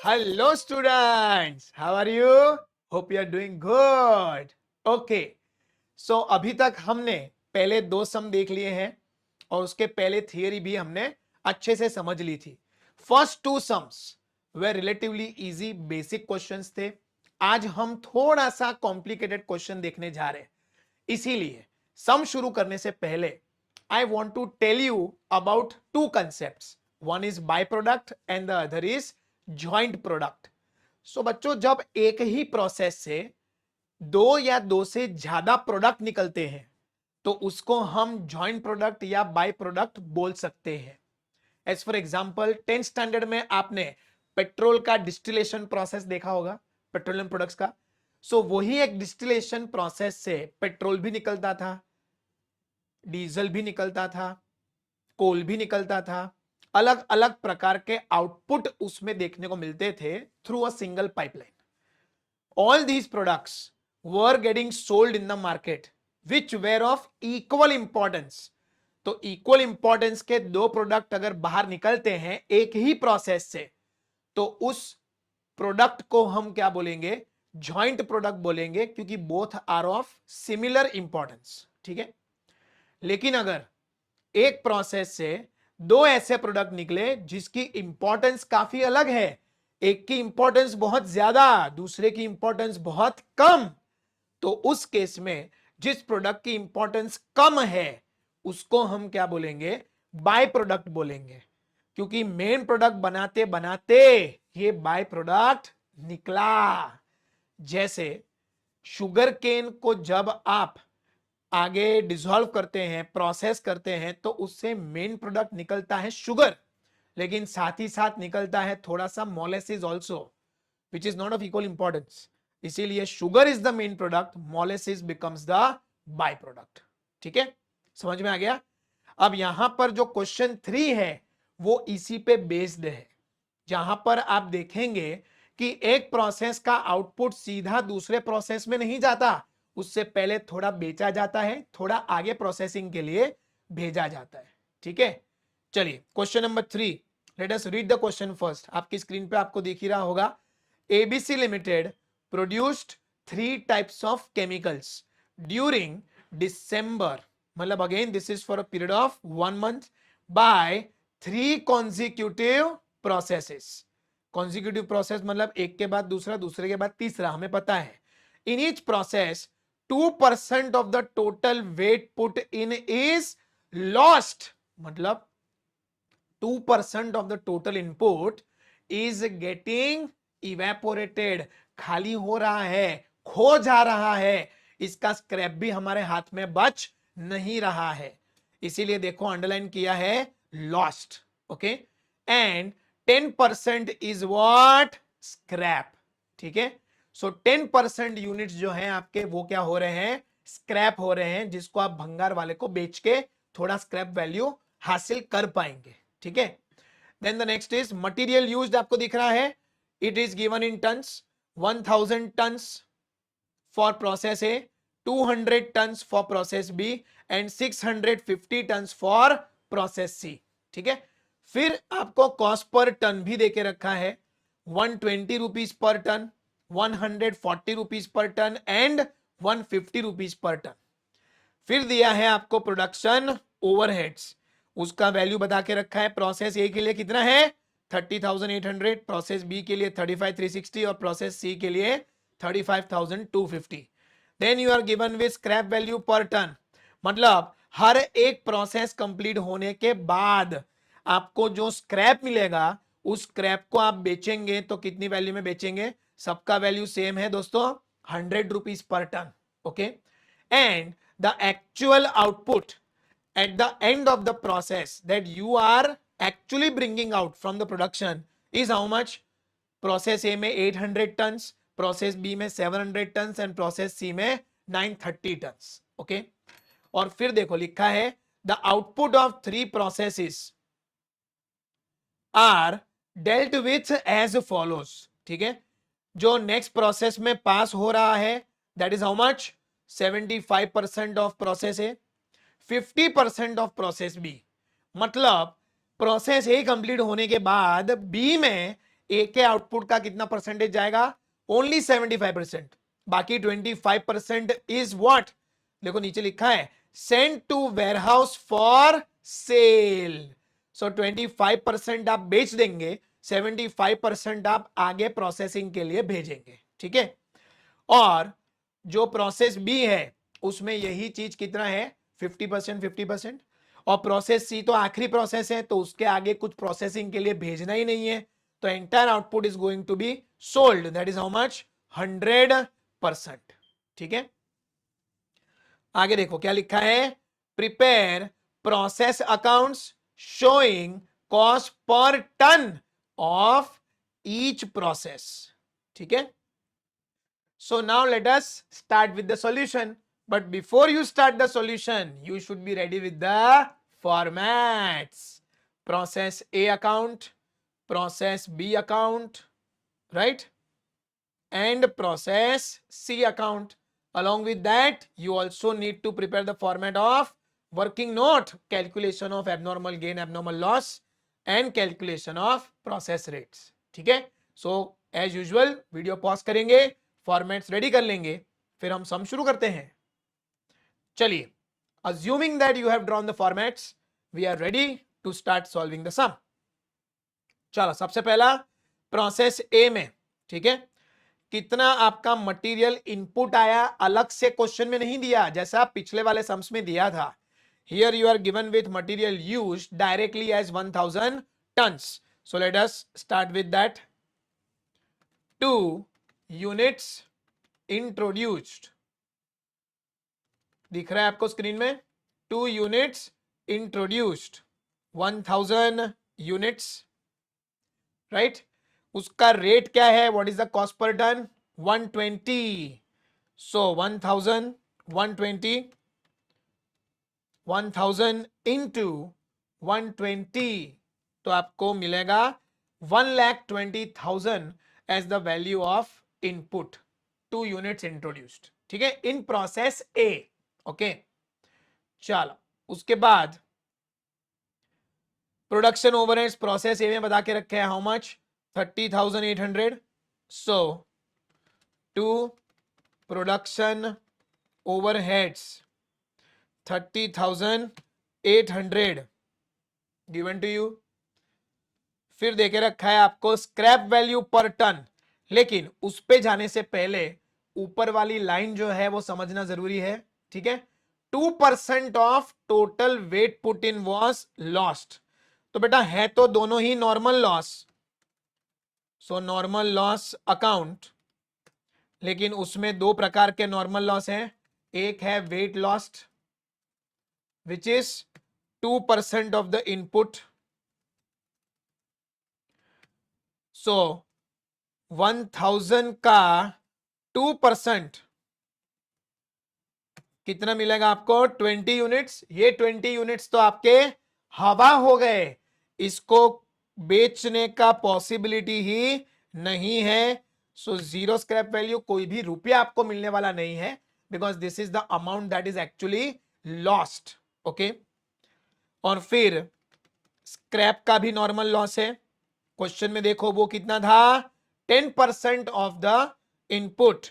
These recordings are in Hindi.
Hello students, how are you? Hope you are doing good. Okay, so अभी तक हमने पहले दो सम देख लिए हैं और उसके पहले थियरी भी हमने अच्छे से समझ ली थी. फर्स्ट टू सम्स वे रिलेटिवली इजी बेसिक क्वेश्चंस थे. आज हम थोड़ा सा कॉम्प्लिकेटेड क्वेश्चन देखने जा रहे हैं. इसीलिए सम शुरू करने से पहले I want to tell you about two concepts. One is byproduct and the other is joint product. So बच्चों, जब एक ही प्रोसेस से दो या दो से ज्यादा प्रोडक्ट निकलते हैं तो उसको हम जॉइंट प्रोडक्ट या बाय प्रोडक्ट बोल सकते हैं. As for example 10th standard में आपने पेट्रोल का डिस्टिलेशन प्रोसेस देखा होगा, पेट्रोलियम प्रोडक्ट्स का. सो वही एक डिस्टिलेशन प्रोसेस से पेट्रोल भी निकलता था, डीजल भी निकलता था, कोल भी निकलता था. अलग अलग प्रकार के आउटपुट उसमें देखने को मिलते थे through a single pipeline. All these products were getting sold in the market which where of equal importance. तो इक्वल इंपॉर्टेंस के दो प्रोडक्ट अगर बाहर निकलते हैं एक ही प्रोसेस से तो उस प्रोडक्ट को हम क्या बोलेंगे? जॉइंट प्रोडक्ट बोलेंगे, क्योंकि both are of similar importance. ठीक है. लेकिन अगर एक प्रोसेस से दो ऐसे प्रोडक्ट निकले जिसकी इंपॉर्टेंस काफी अलग है, एक की इंपॉर्टेंस बहुत ज्यादा, दूसरे की इंपॉर्टेंस बहुत कम, तो उस केस में जिस प्रोडक्ट की इंपॉर्टेंस कम है उसको हम क्या बोलेंगे? बाय प्रोडक्ट बोलेंगे, क्योंकि मेन प्रोडक्ट बनाते बनाते ये बाय प्रोडक्ट निकला. जैसे शुगर केन को जब आप आगे डिसॉल्व करते हैं, प्रोसेस करते हैं, तो उससे मेन प्रोडक्ट निकलता है शुगर, लेकिन साथ ही साथ निकलता है थोड़ा सा molasses also, which is not of equal importance. इसीलिए sugar is the main product, molasses becomes the by product. ठीक है, समझ में आ गया. अब यहां पर जो क्वेश्चन 3 है वो इसी पे बेस्ड है, जहां पर आप देखेंगे कि एक प्रोसेस का आउटपुट सीधा दूसरे प्रोसेस में नहीं जाता, उससे पहले थोड़ा बेचा जाता है, थोड़ा आगे प्रोसेसिंग के लिए भेजा जाता है. ठीक है, चलिए question number 3, let us read the question first. आपकी स्क्रीन पे आपको दिख ही रहा होगा. ABC limited produced 3 types of chemicals during December, मतलब again this is for a period of 1 month, by 3 consecutive processes. Consecutive process मतलब एक के बाद दूसरा, दूसरे के बाद तीसरा, हमें पता है. In each process 2% of the total weight put in is lost, मतलब 2% of the total input is getting evaporated, खाली हो रहा है, खो जा रहा है. इसका स्क्रैप भी हमारे हाथ में बच नहीं रहा है, इसीलिए देखो अंडरलाइन किया है lost. Okay, and 10% is what? Scrap. ठीक है, सो 10% यूनिट्स जो हैं आपके वो क्या हो रहे हैं? स्क्रैप हो रहे हैं, जिसको आप भंगार वाले को बेच के थोड़ा स्क्रैप वैल्यू हासिल कर पाएंगे. ठीक है, then the next is material used. आपको दिख रहा है it is given in tons. 1000 tons for process A, 200 tons for process B and 650 tons for process C. ठीक है, फिर आपको कॉस्ट पर टन भी देके रखा है. 120 rupees per ton, 140 rupees per ton and 150 rupees per ton. फिर दिया है आपको प्रोडक्शन ओवरहेड्स, उसका वैल्यू बता के रखा है. प्रोसेस ए के लिए कितना है? 30,800, प्रोसेस बी के लिए 35,360 और प्रोसेस सी के लिए 35,250. Then you are given with scrap value per ton, मतलब हर एक प्रोसेस कंप्लीट होने के बाद आपको जो स्क्रैप मिलेगा उस स्क्रैप को आप बेचेंगे तो कितनी वैल्यू में बेचेंगे? सबका वैल्यू सेम है दोस्तों, 100 rupees per ton. Okay, and the actual output at the end of the process that you are actually bringing out from the production is how much? Process A में 800 tons, process B में 700 tons and process C में 930 tons. Okay, और फिर देखो लिखा है the output of 3 processes are dealt with as follows. ठीक है, जो नेक्स्ट प्रोसेस में पास हो रहा है that is how much? 75% of process A, 50% of process B. मतलब प्रोसेस ए कंप्लीट होने के बाद बी में ए के आउटपुट का कितना परसेंटेज जाएगा? ओनली 75%। बाकी 25% इज व्हाट? देखो नीचे लिखा है send to warehouse for sale. So 25% आप बेच देंगे, 75% आप आगे प्रोसेसिंग के लिए भेजेंगे, ठीक है। और जो प्रोसेस बी है उसमें यही चीज कितना है? 50%, 50%। और प्रोसेस सी तो आखिरी प्रोसेस है, तो उसके आगे कुछ प्रोसेसिंग के लिए भेजना ही नहीं है, तो entire output is going to be sold, that is how much? 100%, ठीक है। आगे देखो क्या लिखा है, prepare process accounts showing cost per ton of each process, ठीक है। So now let us start with the solution. But before you start the solution, you should be ready with the formats. Process A account, process B account, right? And process C account. Along with that, you also need to prepare the format of working note, calculation of abnormal gain, abnormal loss, and calculation of process rates. ठीक है? So as usual, video pause करेंगे, फॉर्मेट्स रेडी कर लेंगे, फिर हम सम शुरू करते हैं। चलिए, assuming that you have drawn the formats, we are ready to start solving the sum. चलो, सबसे पहला प्रोसेस ए में, ठीक है, कितना आपका मटेरियल इनपुट आया अलग से क्वेश्चन में नहीं दिया, जैसा पिछले वाले सम्स में दिया था। Here you are given with material used directly as 1000 tons. So let us start with that. 2 units introduced, दिख रहा है आपको स्क्रीन में? 2 यूनिट्स इंट्रोड्यूस्ड, 1000 यूनिट्स, राइट। उसका रेट क्या है? What is the cost per ton? 120। So 1000, 120, 1000 into 120, तो आपको मिलेगा 1,20,000 as the value of input. 2 units introduced, ठीक है, इन प्रोसेस ए। ओके, चलो उसके बाद प्रोडक्शन ओवरहेड्स प्रोसेस ए में बता के रखे हैं, how much? 30,800। So 2 production overheads 30,800 given to you. फिर देके रखा है आपको स्क्रैप वैल्यू पर टन, लेकिन उस पे जाने से पहले ऊपर वाली लाइन जो है वो समझना जरूरी है, ठीक है। 2% of total weight put in was lost, तो बेटा है तो दोनों ही normal loss, so normal loss account, लेकिन उसमें 2 प्रकार के नॉर्मल लॉस हैं। एक है weight lost which is 2% of the input. So 1000 का 2% कितना मिलेगा आपको? 20 यूनिट्स। ये 20 यूनिट्स तो आपके हवा हो गए, इसको बेचने का पॉसिबिलिटी ही नहीं है। सो जीरो स्क्रैप वैल्यू, कोई भी रुपया आपको मिलने वाला नहीं है, because this is the amount that is actually lost. Okay, और फिर स्क्रैप का भी नॉर्मल लॉस है। क्वेश्चन में देखो वो कितना था? 10% of the input.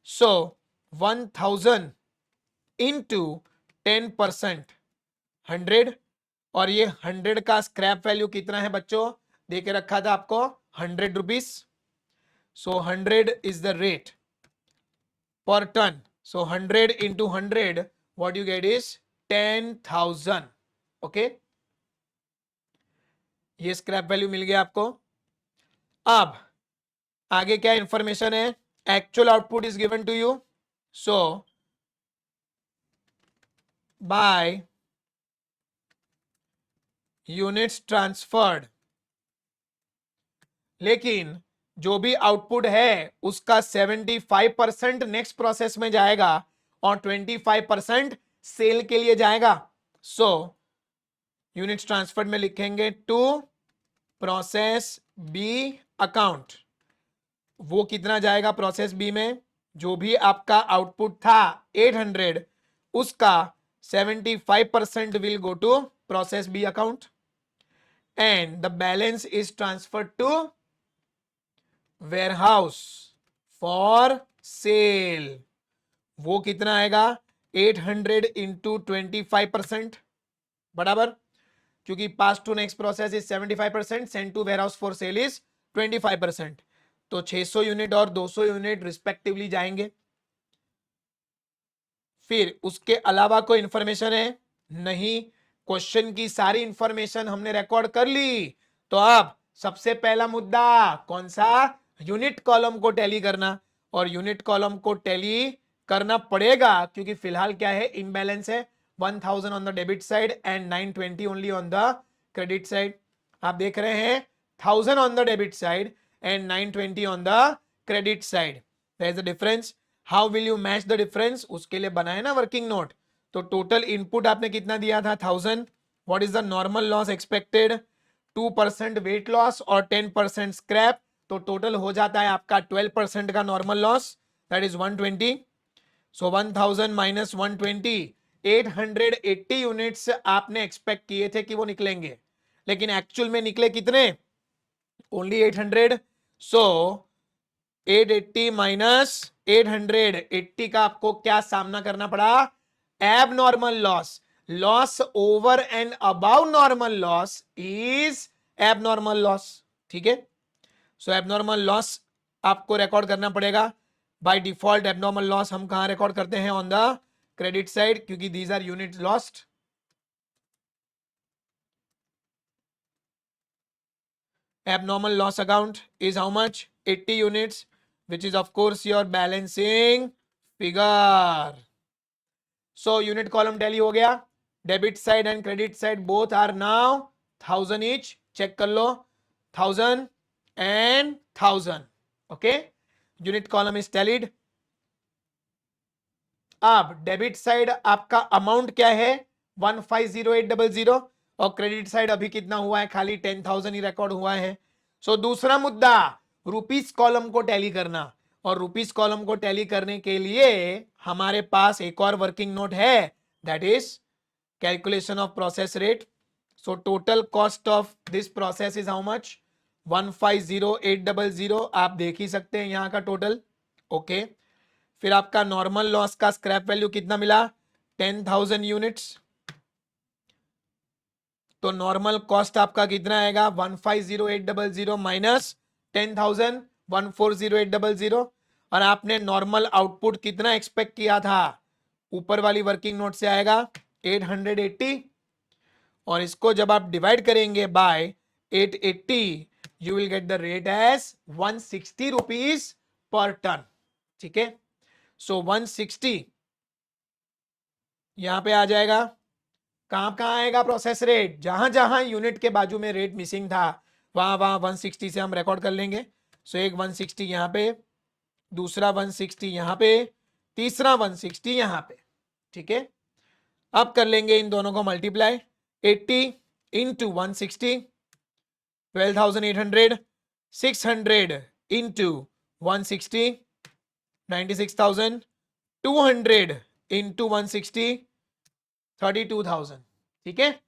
So 1000 into 10%, 100, और ये 100 का स्क्रैप वैल्यू कितना है बच्चों? देके रखा था आपको 100 rupees. So 100 is the rate per ton. So 100 into 100, what you get is 10,000। Okay, ये स्क्रैप वैल्यू मिल गया आपको। अब आगे क्या इंफॉर्मेशन है? Actual output is given to you. So by units transferred, लेकिन जो भी आउटपुट है उसका 75% नेक्स्ट प्रोसेस में जाएगा और 25% सेल के लिए जाएगा। सो यूनिट्स ट्रांसफर्ड में लिखेंगे टू प्रोसेस बी अकाउंट। वो कितना जाएगा प्रोसेस बी में? जो भी आपका आउटपुट था 800, उसका 75% will go to process B account, and the balance is transferred to warehouse for sale, वो कितना आएगा 800 इंटू 25%, बराबर, क्योंकि pass to next process is 75%, send to warehouse for sale is 25%, तो 600 यूनिट और 200 यूनिट रिस्पेक्टिवली जाएंगे। फिर उसके अलावा कोई इंफॉर्मेशन है नहीं, क्वेश्चन की सारी इंफॉर्मेशन हमने रिकॉर्ड कर ली। तो अब सबसे पहला मुद्दा कौन सा, यूनिट कॉलम को टैली करना, और यूनिट कॉलम को टैली करना पड़ेगा क्योंकि फिलहाल क्या है, इम्बैलेंस है, 1000 on the debit side and 920 only on the credit side. आप देख रहे हैं 1000 on the debit side and 920 on the credit side, there is a difference. How will you match the difference, उसके लिए बनाए ना वर्किंग नोट। तो टोटल इनपुट आपने कितना दिया था 1000, what is the normal loss expected, 2% weight loss और 10% स्क्रैप, तो टोटल हो जाता है आपका 12% का normal loss, that is 120। So 1000 minus 120, 880 units आपने एक्सपेक्ट किए थे कि वो निकलेंगे, लेकिन एक्चुअल में निकले कितने, ओनली 800। सो 880 माइनस 880 का आपको क्या सामना करना पड़ा, abnormal loss, loss over and above normal loss is abnormal loss, ठीक है। सो एब नॉर्मल लॉस आपको रिकॉर्ड करना पड़ेगा। बाय डिफॉल्ट एबनॉर्मल लॉस हम कहां रिकॉर्ड करते हैं, ऑन द क्रेडिट साइड, क्योंकि these are unit lost. Abnormal loss account is how much, 80 units, which is of course your balancing figure. So unit column tally हो गया, debit side and credit side both are now 1000 each, check कर लो 1000 and 1000, okay, unit column is tallied। अब डेबिट साइड आपका अमाउंट क्या है 150800, और क्रेडिट साइड अभी कितना हुआ है, खाली 10,000 ही रिकॉर्ड हुआ है। सो दूसरा मुद्दा रुपीस कॉलम को टैली करना, और रुपीस कॉलम को टैली करने के लिए हमारे पास एक और वर्किंग नोट है, that is calculation of process rate. So total cost of this process is how much, 150800, आप देख ही सकते हैं यहां का टोटल, ओके। फिर आपका नॉर्मल लॉस का स्क्रैप वैल्यू कितना मिला, 10,000 यूनिट्स, तो नॉर्मल कॉस्ट आपका कितना आएगा 150800 माइनस 10,000, 140800, और आपने नॉर्मल आउटपुट कितना एक्सपेक्ट किया था, ऊपर वाली वर्किंग नोट से आएगा 880, और इसको जब आप डिवाइड करेंगे by 880 you will get the rate as 160 rupees per ton, ठीक है। सो 160 यहां पे आ जाएगा, कहां आएगा प्रोसेस रेट, जहां जहां यूनिट के बाजू में रेट मिसिंग था वहां वहां 160 से हम रिकॉर्ड कर लेंगे। सो एक 160 यहां पे, दूसरा 160 यहां पे, तीसरा 160 यहां पे, ठीक है। अब कर लेंगे इन दोनों को मल्टीप्लाई, 80 इंटू 160 12,800, 600 इंटू 160 96,000, 200 इंटू 160 32,000, ठीक है।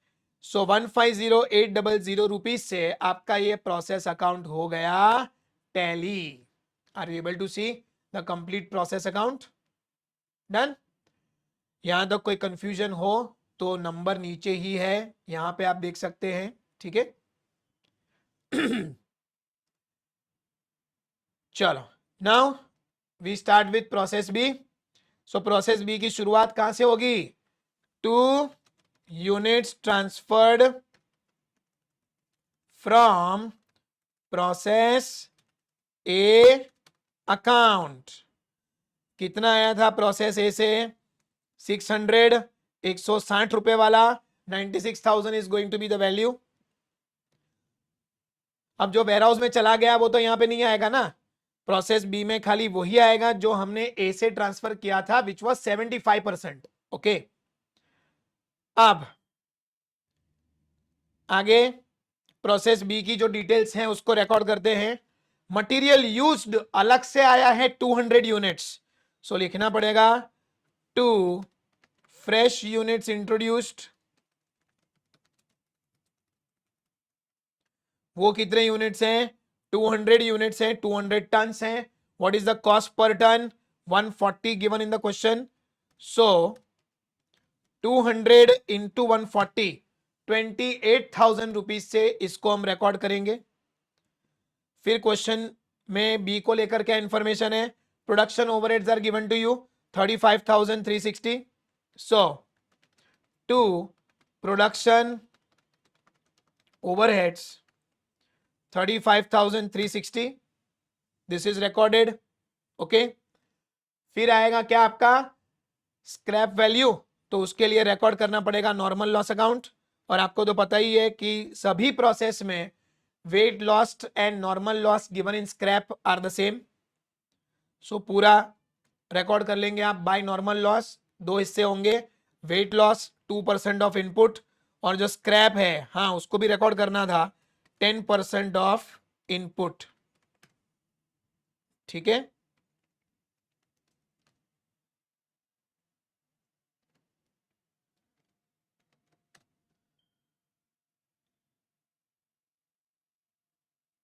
सो 150800 रुपीज से आपका ये प्रोसेस अकाउंट हो गया tally. Are you able to see the complete process account, done. यहां तक कोई कंफ्यूजन हो तो नंबर नीचे ही है, यहां पे आप देख सकते हैं, ठीक है। चलो now we start with process B. So process B की शुरुआत कहां से होगी, two units transferred from process A account. कितना आया था प्रोसेस ए से 600, 160 रुपए वाला, 96,000 is going to be the value. अब जो वेयरहाउस में चला गया वो तो यहां पे नहीं आएगा ना, प्रोसेस बी में खाली वही आएगा जो हमने ए से ट्रांसफर किया था, विच वॉज 75%, ओके। अब आगे प्रोसेस बी की जो डिटेल्स हैं उसको रिकॉर्ड करते हैं। मटेरियल यूज्ड अलग से आया है 200 यूनिट्स, सो लिखना पड़ेगा 2 फ्रेश यूनिट्स इंट्रोड्यूस्ड, वो कितने यूनिट्स हैं 200 यूनिट्स हैं, 200 टन्स हैं. What is the cost per ton? 140 given in the question. So 200 into 140, 28,000 rupees से इसको हम रिकॉर्ड करेंगे. फिर क्वेश्चन में बी को लेकर क्या इंफॉर्मेशन है? Production overheads are given to you 35,360. So two production overheads 35,360. This is recorded. Okay. फिर आएगा क्या आपका स्क्रैप वैल्यू, तो उसके लिए रिकॉर्ड करना पड़ेगा नॉर्मल लॉस अकाउंट. और आपको तो पता ही है कि सभी प्रोसेस में weight lost and normal loss given in scrap are the same. So पूरा रिकॉर्ड कर लेंगे आप बाय नॉर्मल लॉस. दो हिस्से होंगे, वेट लॉस 2% ऑफ इनपुट, और जो स्क्रैप है हाँ उसको भी रिकॉर्ड करना था 10% ऑफ इनपुट. ठीक है.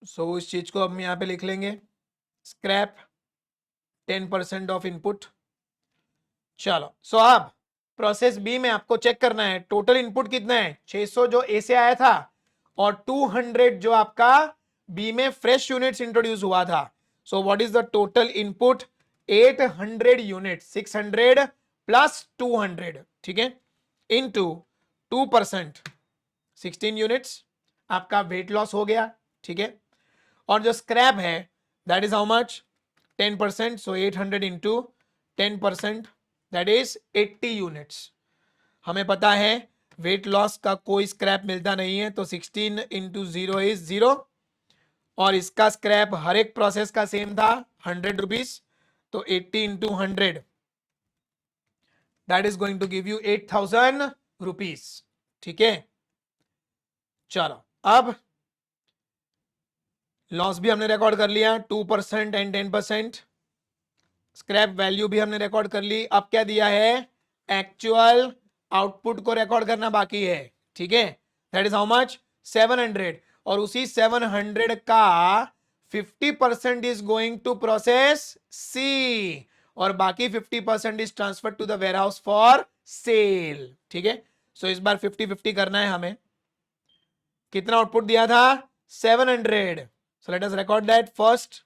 सो इस चीज को हम यहां पे लिख लेंगे, स्क्रैप 10% ऑफ इनपुट. चलो. सो अब प्रोसेस बी में आपको चेक करना है टोटल इनपुट कितना है. 600 जो ए से आया था और 200 जो आपका बी में फ्रेश यूनिट्स इंट्रोड्यूस हुआ था. So what is the total input? 800 unit, 600 plus 200. ठीक है. इनटू 2%, 16 यूनिट्स आपका वेट लॉस हो गया. ठीक है. और जो स्क्रैप है that is how much? 10%. So 800 into 10%, that is 80 units. हमें पता है वेट लॉस का कोई स्क्रैप मिलता नहीं है, तो 16 इंटू 0 इज 0. और इसका स्क्रैप हर एक प्रोसेस का सेम था 100 रुपीज. तो 80 into 100, that is going to give you 8,000 rupees. ठीक है. चलो. अब लॉस भी हमने रिकॉर्ड कर लिया 2% एंड 10%. स्क्रैप वैल्यू भी हमने रिकॉर्ड कर ली. अब क्या दिया है? एक्चुअल आउटपुट को रिकॉर्ड करना बाकी है. ठीक है. That is how much? 700. और उसी 700 का 50% is going to process C, और बाकी 50% is transfer to the warehouse for sale. ठीक है. सो इस बार 50-50 करना है हमें. कितना आउटपुट दिया था? 700. सो let us record that first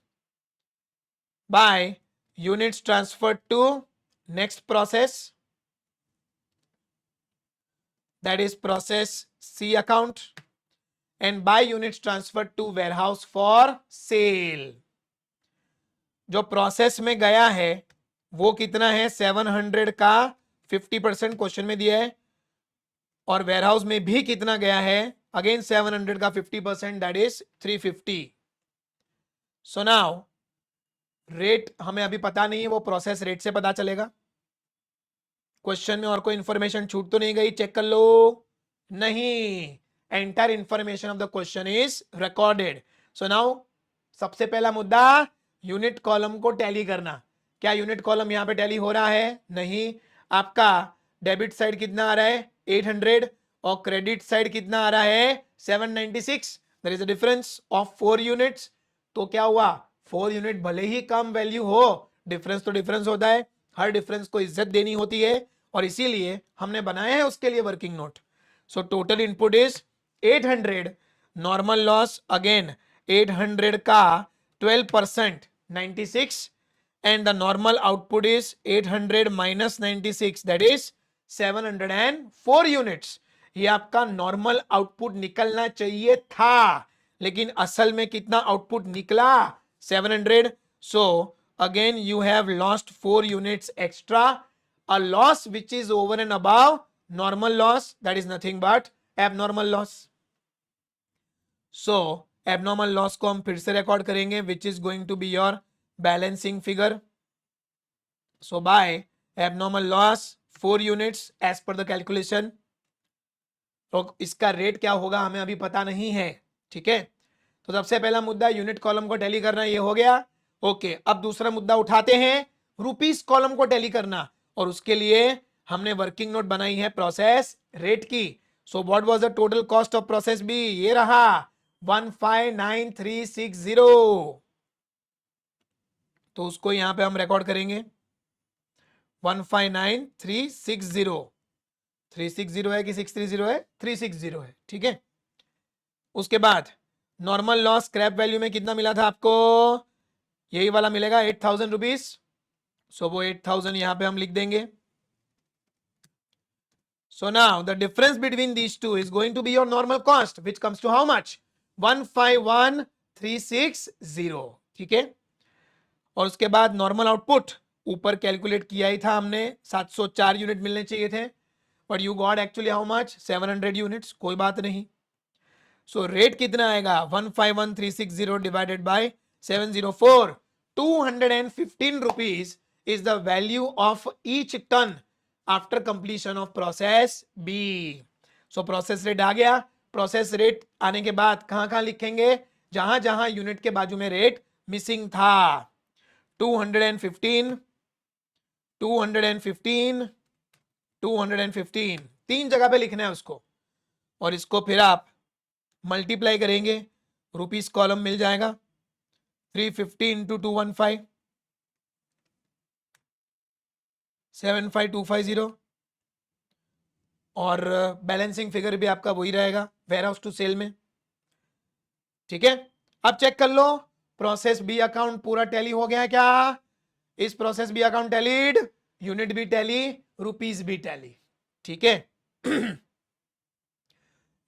by units transferred to next process, that is process C account, and by units transferred to warehouse for sale. जो प्रोसेस में गया है वो कितना है? 700 का 50% क्वेश्चन में दिया है, और वेयरहाउस में भी कितना गया है? अगेन 700 का 50%, that is 350. So now rate हमें अभी पता नहीं है, वो प्रोसेस रेट से पता चलेगा. क्वेश्चन में और कोई इंफॉर्मेशन छूट तो नहीं गई? चेक कर लो. नहीं, entire information of the question is recorded. So now सबसे पहला मुद्दा यूनिट कॉलम को टैली करना. क्या यूनिट कॉलम यहां पे टैली हो रहा है? नहीं. आपका डेबिट साइड कितना आ रहा है? 800, और क्रेडिट साइड कितना आ रहा है? 796. There is a difference of 4 units. तो क्या हुआ? 4 यूनिट भले ही कम वैल्यू हो, डिफरेंस तो डिफरेंस होता है. हर डिफरेंस को इज्जत देनी होती है, और इसीलिए हमने बनाया है उसके लिए working note. So total input is 800. Normal loss again 800 का 12%, 96, and the normal output is 800 minus 96, that is 704 units. ये आपका नॉर्मल आउटपुट निकलना चाहिए था, लेकिन असल में कितना आउटपुट निकला? 700. So again you have lost 4 units extra, a loss which is over and above normal loss, that is nothing but abnormal loss. So abnormal loss को हम फिर से रिकॉर्ड करेंगे, which is going to be your balancing figure. So by abnormal loss 4 units as per the calculation. तो इसका रेट क्या होगा हमें अभी पता नहीं है. ठीक है. तो सबसे पहला मुद्दा यूनिट कॉलम को टैली करना, ये हो गया. ओके. अब दूसरा मुद्दा उठाते हैं, रुपीस कॉलम को टैली करना, और उसके लिए हमने वर्किंग नोट बनाई है प्रोसेस रेट की. So what was the total cost of process B? ये रहा 159360, तो उसको यहां पे हम रिकॉर्ड करेंगे 159360। 360 है कि 630 है? 360 है, ठीक है। उसके बाद नॉर्मल लॉस स्क्रैप वैल्यू में कितना मिला था आपको? यही वाला मिलेगा 8000 रुपीज। सो वो 8000 यहां पे हम लिख देंगे। So now the difference between these two is going to be your normal cost, which comes to how much? 151360, ठीक है। और उसके बाद नॉर्मल आउटपुट ऊपर कैलकुलेट किया ही था हमने, 704 यूनिट मिलने चाहिए थे, but you got actually how much? 700 units. कोई बात नहीं। सो रेट कितना आएगा? 151360 divided by 704, 215 rupees is the value of each ton after completion of process B. So process rate आ गया। प्रोसेस रेट आने के बाद कहां कहां लिखेंगे? जहां जहां यूनिट के बाजू में रेट मिसिंग था। 215, 215, 215, तीन जगह पे लिखना है उसको। और इसको फिर आप मल्टीप्लाई करेंगे, रुपीस कॉलम मिल जाएगा। 350 इंटू 215, 75250, और बैलेंसिंग फिगर भी आपका वही रहेगा वेयर हाउस टू सेल में, ठीक है। अब चेक कर लो, प्रोसेस बी अकाउंट पूरा टैली हो गया है क्या? इस process B account tallied, unit भी टैली, रुपीस भी टैली, ठीक है।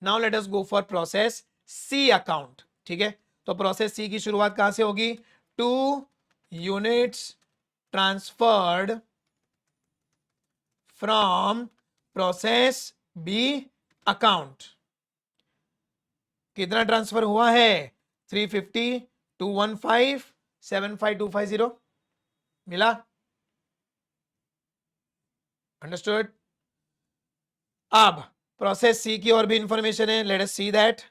Now let us go for process C account, ठीक है। तो प्रोसेस सी की शुरुआत कहां से होगी? 2 units transferred from process B account. कितना ट्रांसफर हुआ है? 350, 215, 75250 मिला। अंडरस्टूड। अब प्रोसेस सी की और भी इंफॉर्मेशन है, let us see that.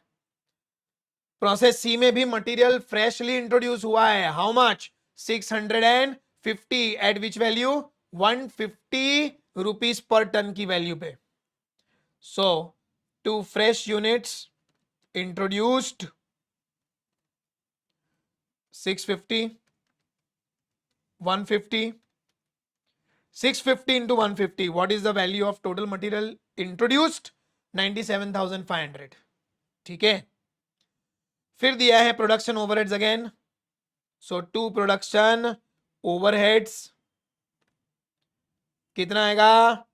Process C में भी मटेरियल फ्रेशली इंट्रोड्यूस हुआ है। How much? 650, at which value? 150 rupees per ton की वैल्यू पे। So 2 fresh units introduced, 650, 150, 650 into 150, what is the value of total material introduced? 97,500, ठीक है। फिर दिया है प्रोडक्शन ओवरहेड्स अगेन। सो 2 प्रोडक्शन ओवरहेड्स कितना आएगा?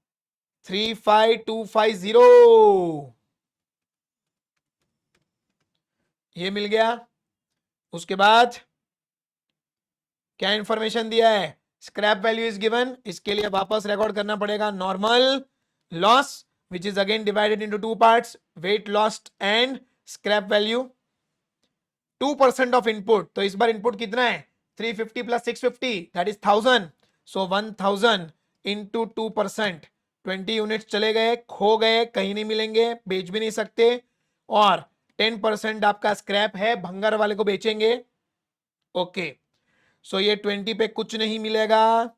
35250, ये मिल गया। उसके बाद क्या इंफॉर्मेशन दिया है? स्क्रैप वैल्यू इज गिवन, इसके लिए वापस रिकॉर्ड करना पड़ेगा normal loss, which is again divided into 2 parts, wait lost and scrap value. 2% of input, तो इस बार इनपुट कितना है? 350 plus 650, that is 1000। So 1000 into 2%, 20 units चले गए, खो गए, कहीं नहीं मिलेंगे, बेच भी नहीं सकते। और 10% आपका स्क्रैप है, भंगार वाले को बेचेंगे। ओके, सो ये 20 पे कुछ नहीं मिलेगा,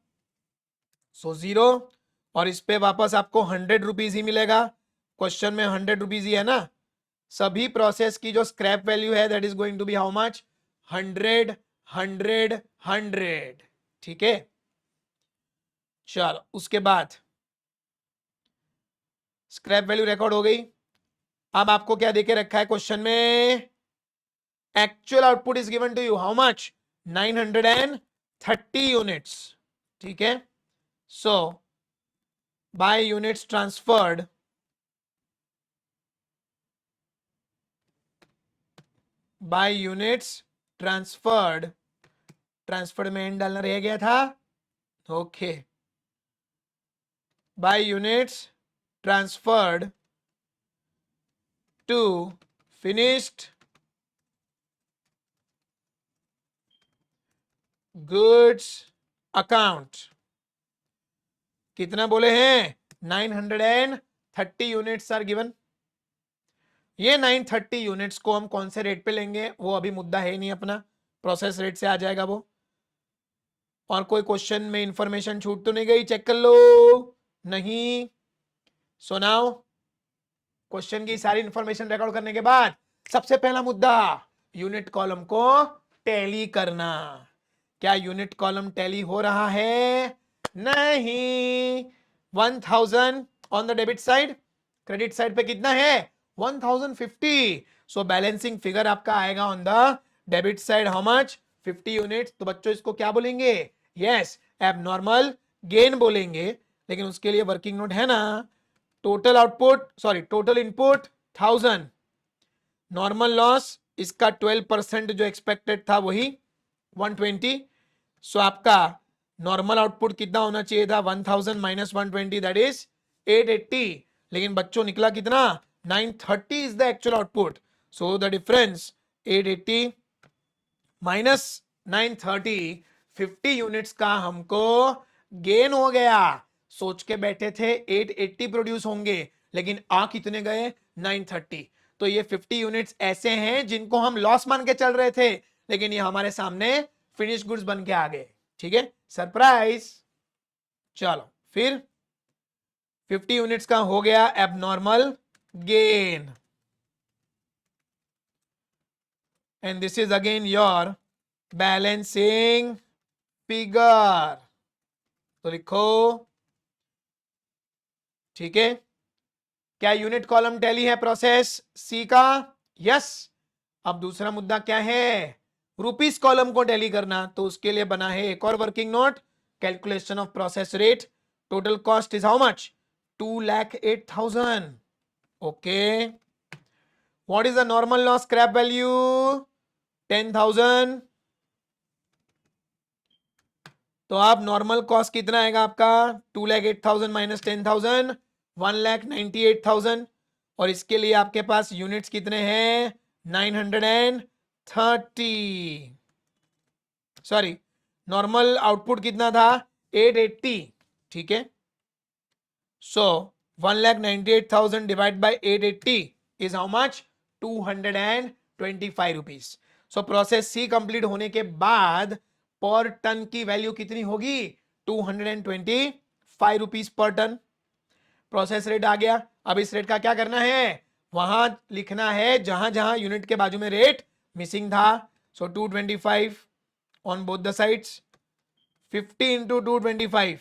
सो 0। और इस पे वापस आपको 100 रुपीज ही मिलेगा। क्वेश्चन में 100 रुपीज ही है ना। सभी प्रोसेस की जो स्क्रैप वैल्यू है that is going to be how much? 100, 100, 100, ठीक है। चलो, उसके बाद स्क्रैप वैल्यू रिकॉर्ड हो गई। अब आपको क्या देके रखा है क्वेश्चन में? Actual output is given to you how much? 930 units, ठीक है। So by units transferred, by units transferred, transferred में एंड डालना रह गया था, okay. By units transferred to finished goods account. कितना बोले हैं? 930 यूनिट्स आर गिवन। ये 930 यूनिट्स को हम कौन से रेट पे लेंगे वो अभी मुद्दा है नहीं अपना, प्रोसेस रेट से आ जाएगा वो। और कोई क्वेश्चन में इंफॉर्मेशन छूट तो नहीं गई? चेक कर लो, नहीं। सो नाउ क्वेश्चन की सारी इंफॉर्मेशन रिकॉर्ड करने के बाद सबसे पहला मुद्दा, यूनिट कॉलम को टैली करना। क्या यूनिट कॉलम टैली हो रहा है? नहीं। 1000 on the debit side, credit side पे कितना है? 1050। सो बैलेंसिंग फिगर आपका आएगा on the debit side how much? 50 units. तो बच्चों इसको क्या बोलेंगे? यस, एबनॉर्मल गेन बोलेंगे। लेकिन उसके लिए वर्किंग नोट है ना, total output sorry total input 1000, normal loss इसका 12% जो एक्सपेक्टेड था वही 120। सो आपका नॉर्मल आउटपुट कितना होना चाहिए था? 1000 माइनस 120 दैट इज 880। लेकिन बच्चों निकला कितना? 930 is the actual output. So the difference 880 minus 930, 50 units का हमको गेन हो गया। सोच के बैठे थे 880 प्रोड्यूस होंगे, लेकिन आ कितने गए? 930। तो ये 50 यूनिट्स ऐसे हैं जिनको हम लॉस मान के चल रहे थे, लेकिन ये हमारे सामने फिनिश गुड्स बन के आ गए। ठीक है, सरप्राइज। चलो फिर 50 यूनिट्स का हो गया abnormal gain, and this is again your balancing figure. तो लिखो, ठीक है। क्या यूनिट कॉलम टैली है प्रोसेस सी का? यस। अब दूसरा मुद्दा क्या है? रुपीस कॉलम को टैली करना। तो उसके लिए बना है एक और working note, calculation of process rate. Total cost is how much? 2,08,000। Okay, what is the normal loss scrap value? 10,000। तो आप नॉर्मल कॉस्ट कितना आएगा आपका? 2,08,000 माइनस 10,000, 1,98,000। और इसके लिए आपके पास यूनिट्स कितने हैं? 930। सॉरी, नॉर्मल आउटपुट कितना था? 880। ठीक है, so 1,98,000 divide by 880 is how much? 225 rupees. So process C complete होने के बाद पर टन की वैल्यू कितनी होगी? 225 rupees per ton. Process rate आ गया। अब इस रेट का क्या करना है? वहां लिखना है जहां जहां यूनिट के बाजू में रेट मिसिंग था। सो 225 on both the sides, 50 into 225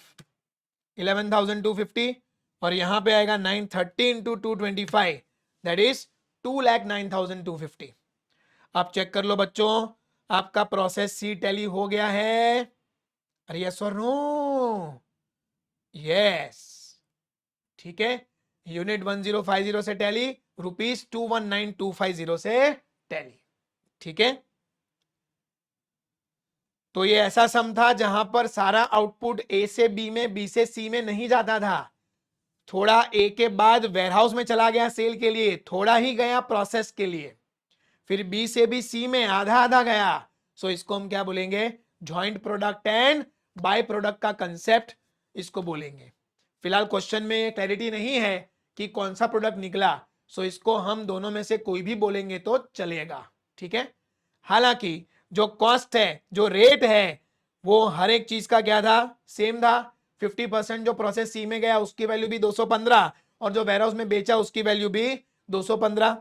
11,250, और यहां पे आएगा 930 इंटू 225 दैट इज 2,09,250। आप चेक कर लो बच्चों, आपका प्रोसेस सी टैली हो गया है। अरे यस और नो? यस। ठीक है, यूनिट 1050 से टैली, रुपीज 219,250 से टैली। ठीक है, तो ये ऐसा सम था जहां पर सारा आउटपुट ए से बी में, बी से सी में नहीं जाता था। थोड़ा ए के बाद वेयरहाउस में चला गया सेल के लिए, थोड़ा ही गया प्रोसेस के लिए, फिर बी से भी सी में आधा आधा गया। सो इसको हम क्या बोलेंगे? Joint product and by product का कंसेप्ट इसको बोलेंगे। फिलहाल क्वेश्चन में क्लैरिटी नहीं है कि कौन सा प्रोडक्ट निकला, सो इसको हम दोनों में से कोई भी बोलेंगे तो चलेगा। ठीक है, हालांकि जो कॉस्ट है, जो रेट है, वो हर एक चीज का क्या था? सेम था। 50% जो प्रोसेस सी में गया उसकी वैल्यू भी 215, और जो वेयरहाउस में बेचा उसकी वैल्यू भी 215।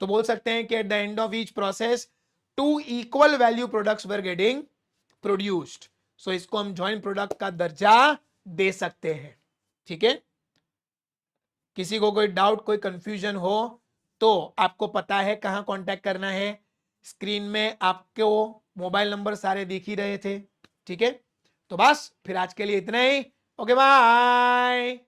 तो बोल सकते हैं कि at the end of each process 2 equal value products were getting produced. So इसको हम जॉइंट प्रोडक्ट का दर्जा दे सकते हैं। ठीक है, किसी को कोई डाउट, कोई कंफ्यूजन हो तो आपको पता है कहां कांटेक्ट करना है। स्क्रीन में आपको मोबाइल नंबर सारे दिख ही रहे थे। ठीक है, तो बस फिर आज के लिए इतना ही। Okay bye.